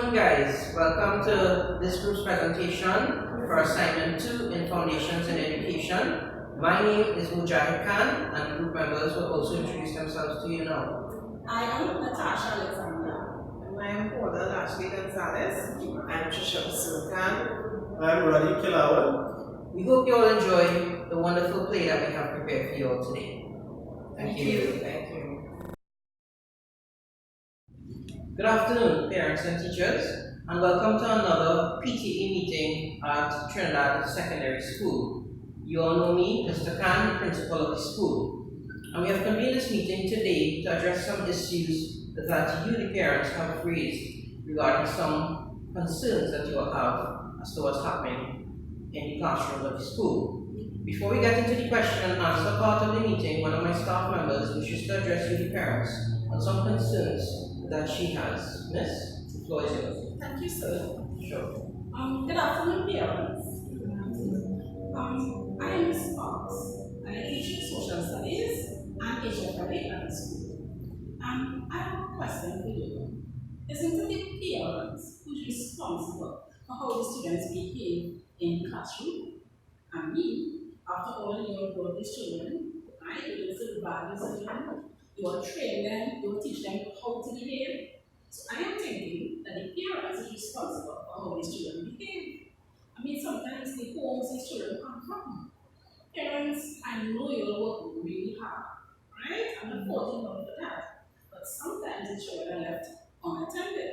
afternoon, guys. Welcome to this group's presentation for assignment 2 in Foundations in Education. My name is Mujahid Khan, and group members will also introduce themselves to you now. I am Natasha Alexandra. And I am Paula Lashley Gonzalez. I'm Trisha Basulkan. I'm Radi Kilawa. We hope you all enjoy the wonderful play that we have prepared for you all today. Thank you. Thank you. Good afternoon, parents and teachers, and welcome to another PTA meeting at Trinidad Secondary School. You all know me, Mr. Khan, principal of the school, and we have convened this meeting today to address some issues that you, the parents, have raised regarding some concerns that you all have as to what's happening in the classrooms of the school. Before we get into the question and answer part of the meeting, one of my staff members wishes to address you, the parents, on some concerns that she has. Miss, the floor is yours. Thank you, sir. Sure. Good afternoon, parents. I am Miss Fox, and I teach social studies and HFRA at the school. I have a question for you. Isn't it the parents who's responsible for how the students behave in the classroom? And me, after all, you have brought these children, right? You listen values of them, you will train them, you will teach them how to behave. So I am thinking that the parents is responsible for how these children behave. I mean, sometimes the homes these children come from. Parents, I know you'll work really hard, right? I'm not faulting them for that. But sometimes the children are left unattended.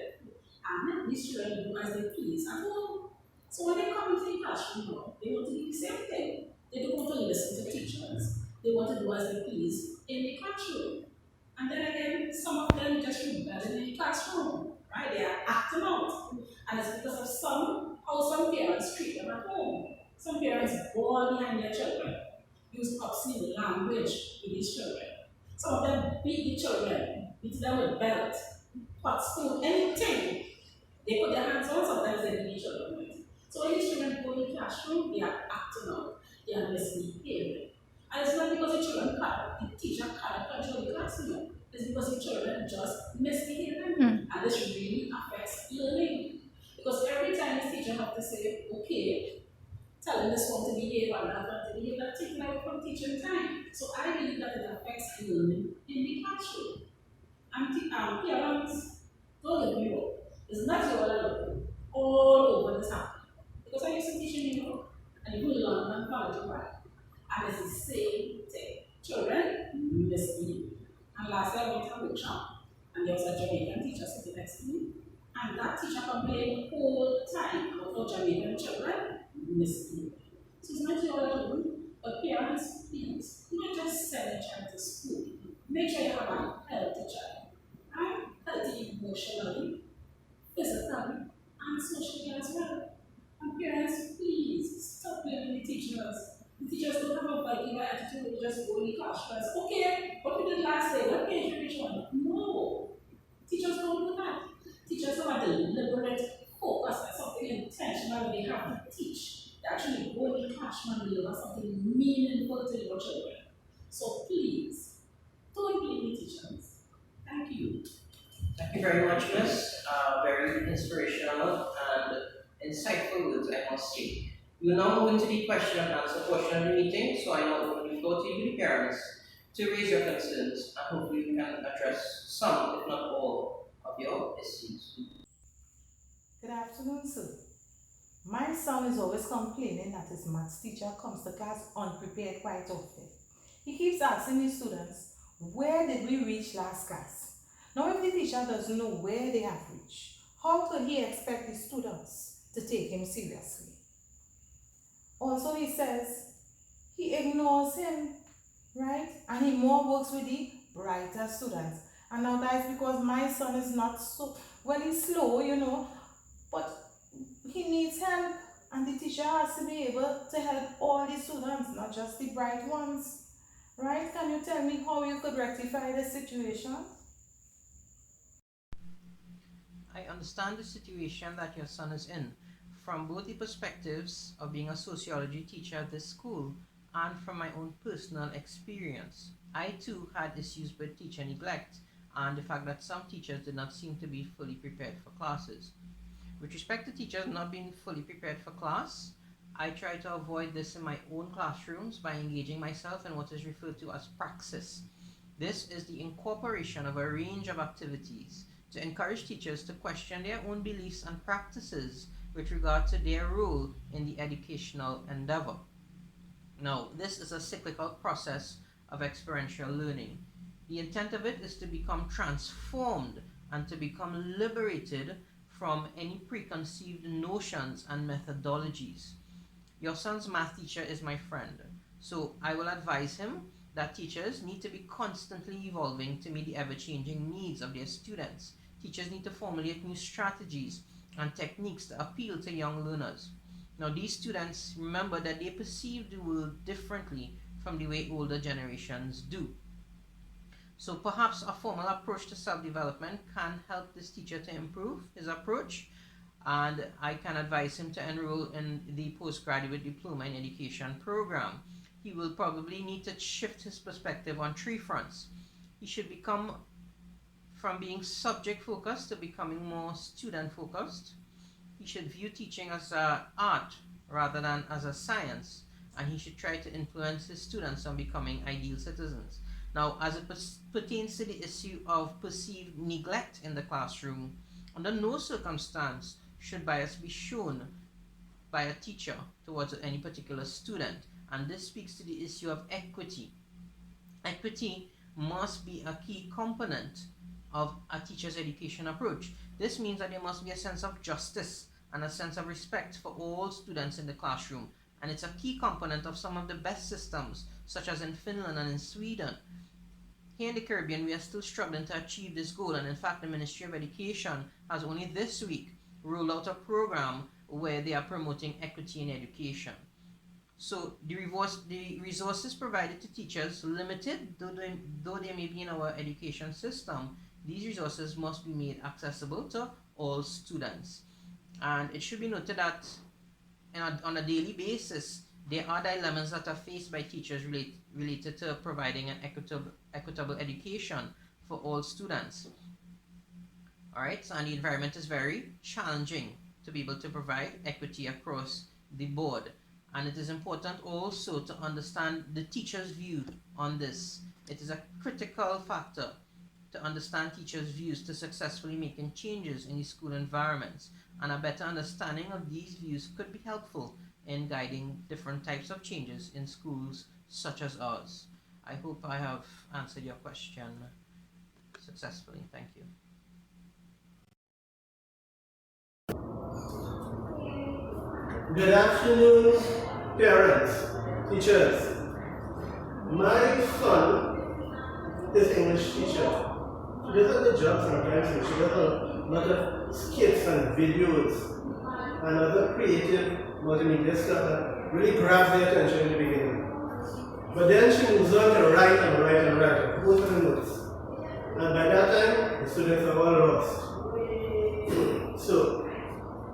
And these children do as they please at home. So when they come into the classroom now, they want to do the same thing. They don't want to listen to teachers. They want to do as they please in the classroom. And then again, some of them just rebel in the classroom, right? They are acting out. And it's because of how some parents treat them at home. Some parents bawl behind their children, use obscene language with these children. Some of them beat the children, beat them with belt, pot, spoon, anything. They put their hands on, sometimes they beat the children with. So when these children go in the classroom, they are acting out, they are misbehaving. And it's not because the teacher can't control the classroom. It's because the children just misbehaving. And this really affects learning. Because every time the teacher has to say, okay, telling this one to behave and that one to behave, that's taking away from teaching time. So I believe that it affects learning in the classroom. And parents, don't get me wrong. It's not your alone. All over this happening. Because I used to teach in New York, and you go to London and college of life. And it's the same thing. Children misbehave. And last year I went to a Trump, and there was a Jamaican teacher sitting next to me. And that teacher complained the whole time about how Jamaican children misbehave. So it's not your alone, but parents, please, do not just send a child to school. Make sure you have a healthy child. Right? Healthy emotionally, physically, and socially as well. And parents, please stop blaming the teachers. The teachers don't have a fighting attitude, they just go in the classroom. Okay, what we did last day, what page we reach on? No. Teachers don't do that. Teachers don't have a deliberate focus on something intentional they have to teach. They actually go in the classroom and deliver something meaningful to your children. So please, don't blame the teachers. Thank you. Thank you very much, Miss. Very inspirational and insightful words, I must say. We will now move into the question and answer portion of the meeting, so I now open the floor to you, the parents, to raise your concerns, and hopefully we can address some, if not all, of your issues. Good afternoon, sir. My son is always complaining that his maths teacher comes to class unprepared quite often. He keeps asking his students, where did we reach last class? Now, if the teacher doesn't know where they have reached, how could he expect the students to take him seriously? Also, he says he ignores him, right? And he more works with the brighter students. And now that is because my son is not so, well, he's slow, but he needs help. And the teacher has to be able to help all the students, not just the bright ones, right? Can you tell me how you could rectify the situation? I understand the situation that your son is in, from both the perspectives of being a sociology teacher at this school and from my own personal experience. I too had issues with teacher neglect and the fact that some teachers did not seem to be fully prepared for classes. With respect to teachers not being fully prepared for class, I try to avoid this in my own classrooms by engaging myself in what is referred to as praxis. This is the incorporation of a range of activities to encourage teachers to question their own beliefs and practices with regard to their role in the educational endeavor. Now, this is a cyclical process of experiential learning. The intent of it is to become transformed and to become liberated from any preconceived notions and methodologies. Your son's math teacher is my friend, so I will advise him that teachers need to be constantly evolving to meet the ever-changing needs of their students. Teachers need to formulate new strategies and techniques to appeal to young learners. Now, these students, remember that they perceive the world differently from the way older generations do. So perhaps a formal approach to self-development can help this teacher to improve his approach, and I can advise him to enroll in the postgraduate diploma in education program. He will probably need to shift his perspective on 3 fronts. He should become from being subject focused to becoming more student focused. He should view teaching as an art rather than as a science, and he should try to influence his students on becoming ideal citizens. Now, as it pertains to the issue of perceived neglect in the classroom, under no circumstance should bias be shown by a teacher towards any particular student, and this speaks to the issue of equity. Equity must be a key component of a teacher's education approach. This means that there must be a sense of justice and a sense of respect for all students in the classroom, and it's a key component of some of the best systems, such as in Finland and in Sweden. Here in the Caribbean, we are still struggling to achieve this goal, and in fact, the Ministry of Education has only this week rolled out a program where they are promoting equity in education. So the resources provided to teachers, limited though they may be in our education system, these resources must be made accessible to all students. And it should be noted that on a daily basis, there are dilemmas that are faced by teachers related to providing an equitable education for all students. Alright, so and the environment is very challenging to be able to provide equity across the board. And it is important also to understand the teacher's view on this. It is a critical factor to understand teachers' views to successfully making changes in the school environments. And a better understanding of these views could be helpful in guiding different types of changes in schools such as ours. I hope I have answered your question successfully. Thank you. Good afternoon, parents, teachers. My son is English teacher. She does a good job sometimes, and she does a lot of skits and videos and other creative multimedia stuff that really grabs their attention in the beginning. But then she moves on to write and write and write, go for the notes. And by that time, the students are all lost. So,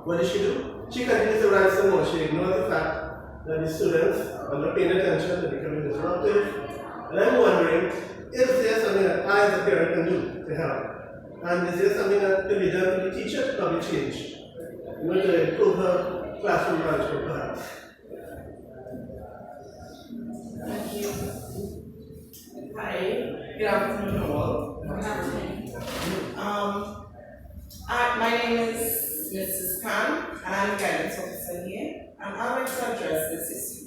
what does she do? She continues to write some more. She ignores the fact that the students are not paying attention, they're becoming disruptive. And I'm wondering, is there something that I as a parent can do to help? And is there something that can be done for the teacher to probably change? In order to improve her classroom management, perhaps. Thank you. Hi, good afternoon all. Good afternoon. My name is Mrs. Khan, and I'm a guidance officer here, and I would like to address this issue.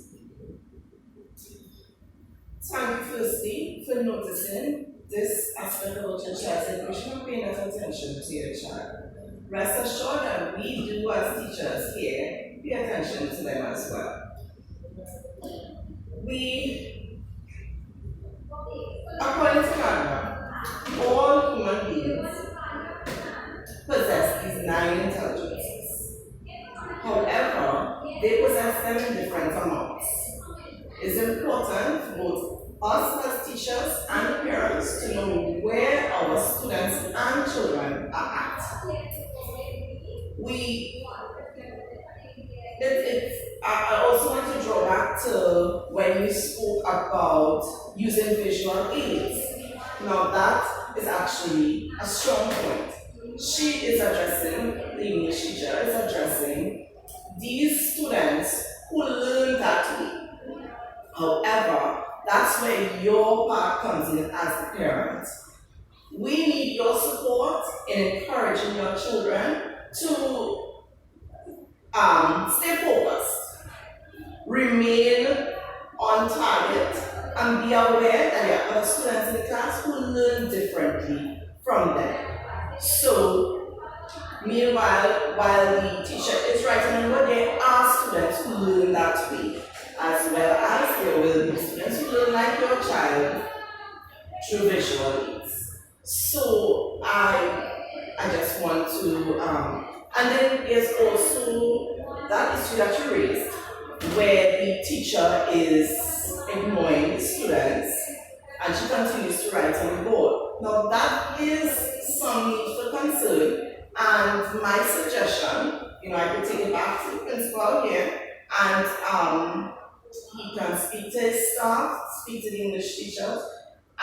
Thank you firstly for noticing this aspect of your child's education and paying that attention to your child. Rest assured that we do as teachers here pay attention to them as well. According to Canada, all human beings possess these 9 intelligences. However, they possess them in different amounts. It's important for both us as teachers and the parents to know where our students and children are at. I also want to draw back to when you spoke about using visual aids. Now that is actually a strong point. She is addressing the English teacher. It's these students who learn that way. However, that's where your part comes in as the parent. We need your support in encouraging your children to stay focused, remain on target, and be aware that there are other students in the class who learn differently from them. So, meanwhile, while the teacher is writing a note, there are students who learn that way, as well as there will be students who learn like your child through visual aids. So I just want to and then there's also that issue that you raised where the teacher is ignoring the students and she continues to write on the board. Now that is some need for concern, and my suggestion, I could take it back to the principal here and he can speak to his staff, speak to the English teachers,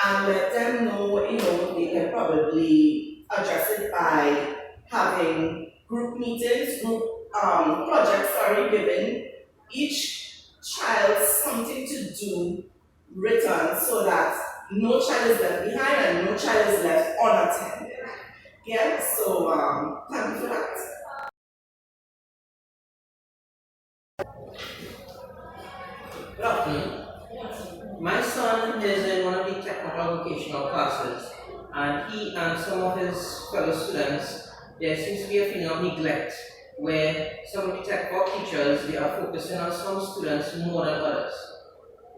and let them know, they can probably address it by having group meetings, projects, giving each child something to do written so that no child is left behind and no child is left unattended. Yeah, so thank you for that. Good afternoon. My son is in one of the technical vocational classes, and he and some of his fellow students, there seems to be a feeling of neglect, where some of the technical teachers, they are focusing on some students more than others,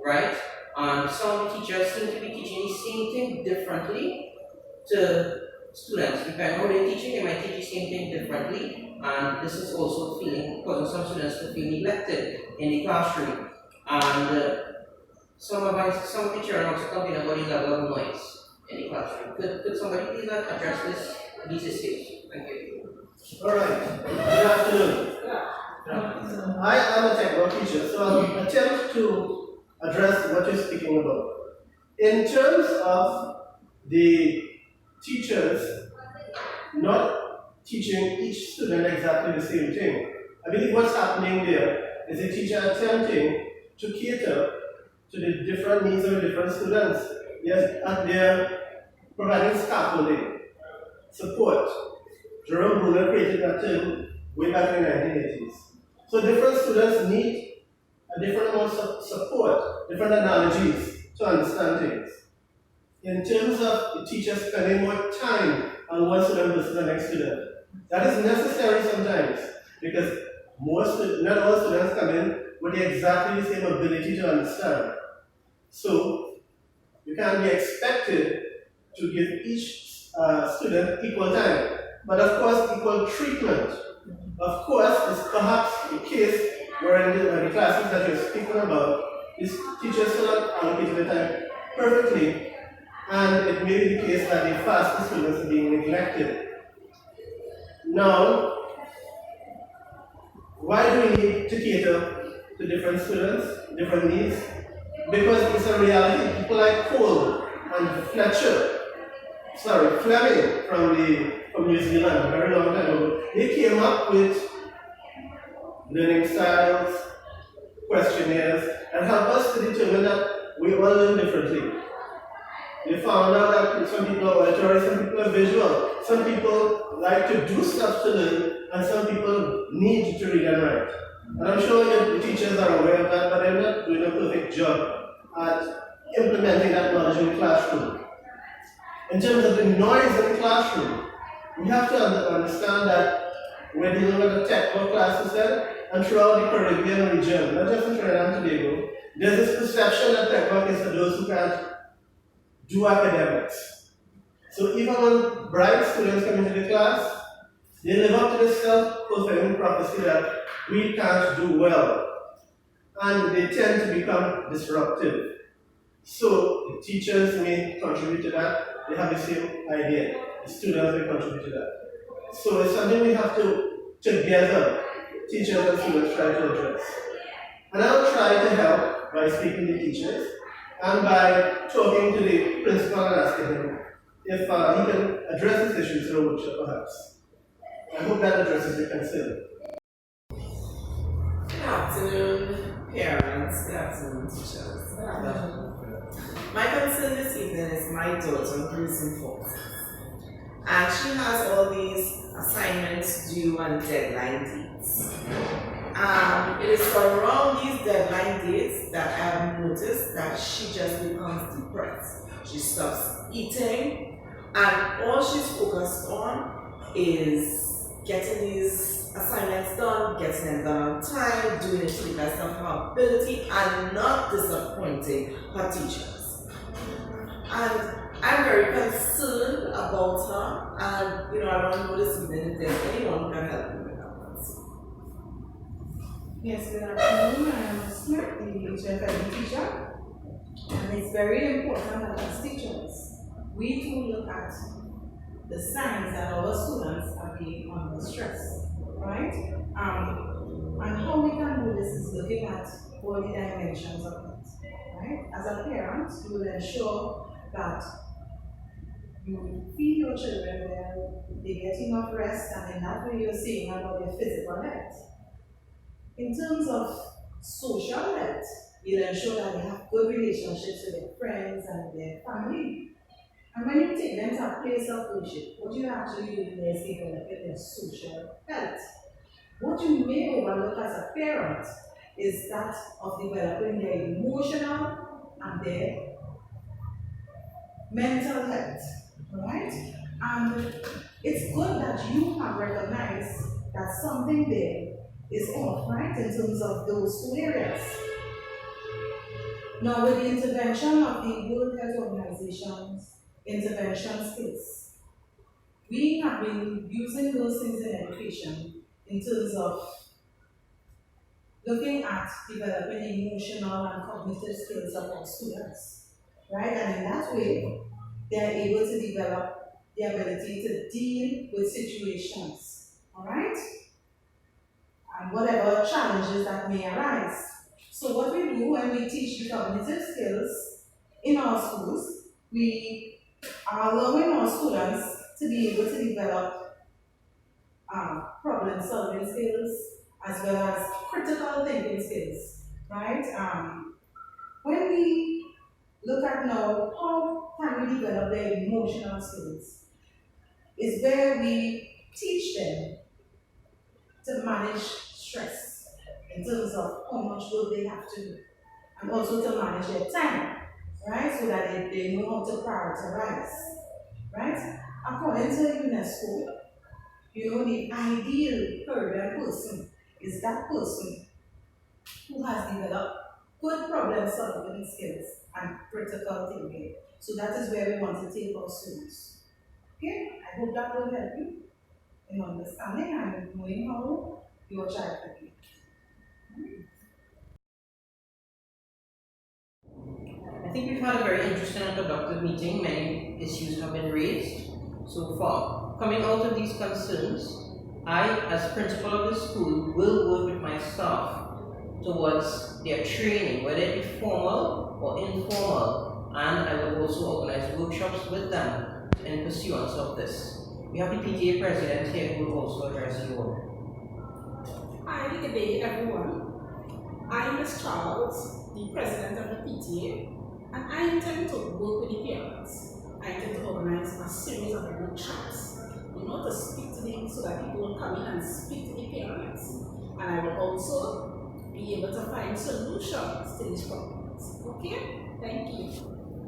right? And some of the teachers seem to be teaching the same thing differently to students. Depending on how they're teaching, they might teach the same thing differently, and this is also causing some students to feel neglected in the classroom. And some of the children also complain about the level of noise in the classroom. Could somebody please address these issues? Thank you. All right. Good afternoon. I am a technical teacher, so I'll attempt to address what you're speaking about. In terms of the teachers not teaching each student exactly the same thing, I believe what's happening there is a teacher attempting to cater to the different needs of different students. Yes, and they're providing scaffolding, support. Jerome Bruner created that term way back in the 1980s. So different students need a different amount of support, different analogies to understand things. In terms of the teacher spending more time on one student versus the next student, that is necessary sometimes because not all students come in with exactly the same ability to understand. So you can't be expected to give each student equal time, but of course equal treatment. Of course, it's perhaps the case where in the classes that you're speaking about, these teachers cannot allocate the time perfectly, and it may be the case that the faster students are being neglected. Now, why do we need to cater to different students, different needs? Because it's a reality. People like Cole and Fleming from New Zealand, a very long time ago, they came up with learning styles, questionnaires, and help us to determine that we all learn differently. They found out that some people are auditory, some people are visual, some people like to do stuff to learn, and some people need to read and write. And I'm sure the teachers are aware of that, but they're not doing a perfect job at implementing that knowledge in the classroom. In terms of the noise in the classroom, we have to understand that we're dealing with a technical class instead, and throughout the Caribbean region, not just in Trinidad and Tobago, there's this perception that technical is for those who can't do academics. So even when bright students come into the class, they live up to this self-fulfilling prophecy that we can't do well, and they tend to become disruptive. So the teachers may contribute to that. They have the same idea. The students may contribute to that. So it's something we have to, together, teachers and students try to address. And I'll try to help by speaking to teachers and by talking to the principal and asking him if he can address these issues through a workshop perhaps. I hope that addresses the concern. afternoon, parents. Good afternoon, teachers. My concern this evening is my daughter who's in fourth. And she has all these assignments due and deadline dates. It is around these deadline dates that I have noticed that she just becomes depressed. She stops eating, and all she's focused on is getting these assignments done, getting them done on time, doing it to the best of her ability, and not disappointing her teachers. And I'm very concerned about her, and I want to know this evening if there's anyone who can help me with that. Yes, good afternoon. I am Smith, the HFL teacher, and it's very important that as teachers, we too look at the signs that our students are being under stress, right? And how we can do this is looking at all the dimensions of it, right? As a parent, you will ensure that you feed your children well, they get enough rest, and in that way you're saying about their physical health. In terms of social health, you'll ensure that they have good relationships with their friends and their family. And when you take them to a place of worship, what you actually do there is develop their social health. What you may overlook as a parent is that of developing their emotional and their mental health. Right? And it's good that you have recognized that something there is off, right, in terms of those two areas. Now, with the intervention of the World Health Organization's intervention skills, we have been using those things in education in terms of looking at developing emotional and cognitive skills of our students, right? And in that way, they are able to develop the ability to deal with situations, all right? And whatever challenges that may arise. So what we do when we teach the cognitive skills in our schools, we are allowing our students to be able to develop problem-solving skills as well as critical thinking skills, right? When we look at now how can we develop their emotional skills, is where we teach them to manage stress in terms of how much work they have to do, and also to manage their time, right? So that they know how to prioritize, right? According to UNESCO, the ideal paradigm person is that person who has developed good problem solving skills and critical thinking. So that is where we want to take our students. Okay? I hope that will help you in understanding and knowing how your child can be. I think we've had a very interesting and productive meeting. Many issues have been raised so far. Coming out of these concerns, I, as principal of the school, will work with my staff towards their training, whether it be formal or informal, and I will also organize workshops with them in pursuance of this. We have the PTA president here who will also address you all. Hi, good day everyone. I am Ms. Charles, the president of the PTA, and I intend to work with the parents. I intend to organize a series of workshops, to speak to them so that people will come in and speak to the parents. And I will also be able to find solutions to these problems. Okay? Thank you.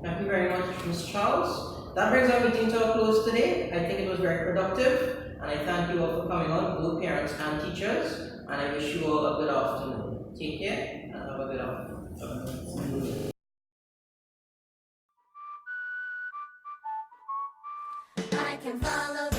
Thank you very much, Ms. Charles. That brings our meeting to a close today. I think it was very productive, and I thank you all for coming on, both parents and teachers, and I wish you all a good afternoon. Take care, and have a good afternoon. I can follow